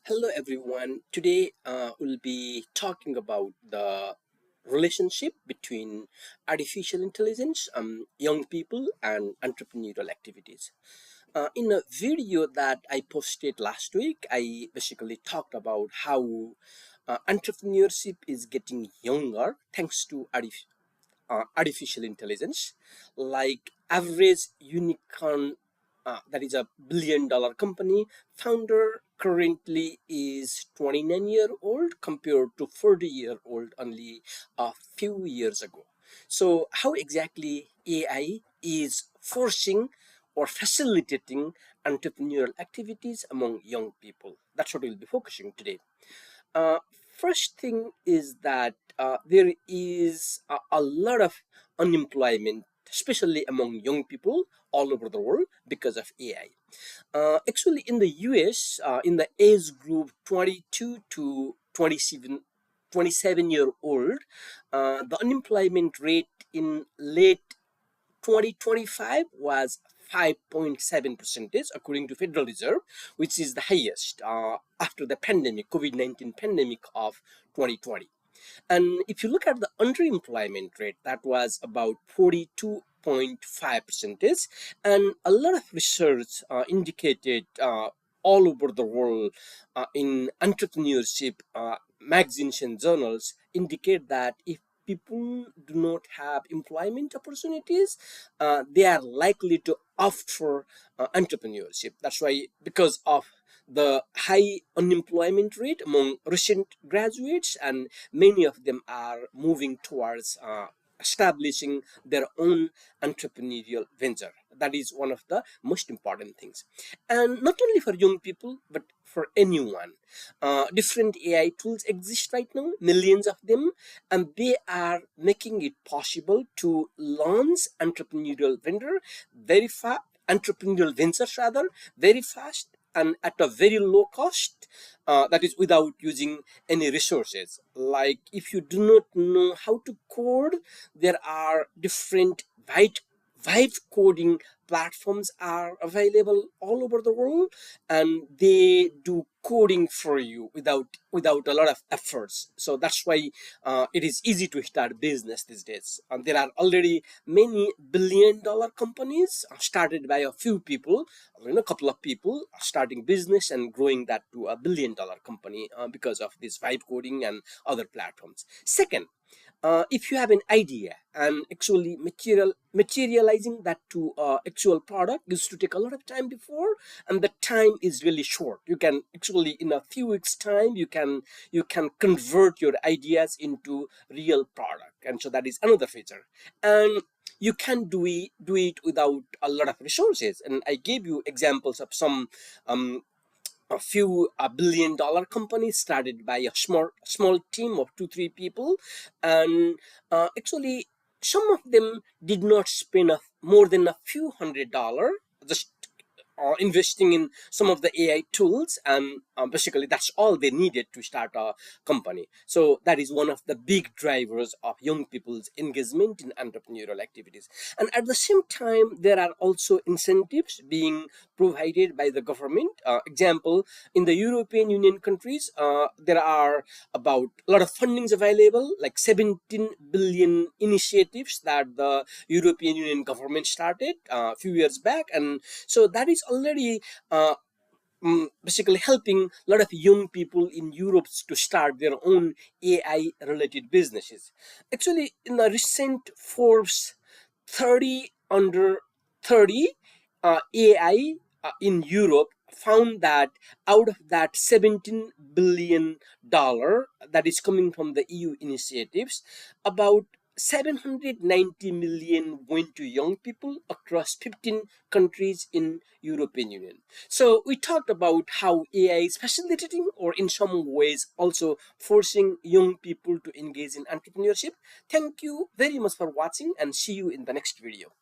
Hello everyone. Today we'll be talking about the relationship between artificial intelligence, young people, and entrepreneurial activities. In a video that I posted last week, I basically talked about how entrepreneurship is getting younger thanks to artificial intelligence. Like average unicorn, that is a billion-dollar company founder currently is 29-year-old compared to 40-year-old only a few years ago. So how exactly AI is forcing or facilitating entrepreneurial activities among young people? That's what we'll be focusing today. uh, First thing is that there is a lot of unemployment, especially among young people all over the world because of AI. Actually, in the US, in the age group 22 to 27 year old, the unemployment rate in late 2025 was 5.7% according to Federal Reserve, which is the highest after the pandemic, COVID-19 pandemic of 2020. And if you look at the underemployment rate, that was about 42.5%. And a lot of research indicated all over the world in entrepreneurship magazines and journals indicate that if people do not have employment opportunities, they are likely to opt for entrepreneurship. That's why, because of the high unemployment rate among recent graduates, and many of them are moving towards establishing their own entrepreneurial venture. That is one of the most important things. And not only for young people, but for anyone. Different AI tools exist right now, millions of them, and they are making it possible to launch entrepreneurial ventures rather, very fast and at a very low cost, that is without using any resources. Like if you do not know how to code, there are different vibe coding platforms are available all over the world, and they do coding for you without a lot of efforts. So that's why it is easy to start business these days. There are already many billion-dollar companies started by a few people, a couple of people starting business and growing that to a billion-dollar company because of this vibe coding and other platforms. Second, if you have an idea and actually materializing that to actual product used to take a lot of time before, and the time is really short. You can actually in a few weeks time you can convert your ideas into real product, and so that is another feature. And you can do it without a lot of resources, and I gave you examples of some um, a few billion-dollar companies started by a small team of 2-3 people. And actually some of them did not spend more than a few $100 just investing in some of the AI tools, and basically that's all they needed to start a company. So that is one of the big drivers of young people's engagement in entrepreneurial activities. And at the same time, there are also incentives being provided by the government. Example, in the European Union countries, there are about a lot of fundings available, like 17 billion initiatives that the European Union government started a few years back. And so that is already basically helping a lot of young people in Europe to start their own AI related businesses. Actually, in the recent Forbes 30 under 30 AI in Europe found that out of that $17 billion that is coming from the EU initiatives, about 790 million went to young people across 15 countries in European Union. So we talked about how AI is facilitating or in some ways also forcing young people to engage in entrepreneurship. Thank you very much for watching, and see you in the next video.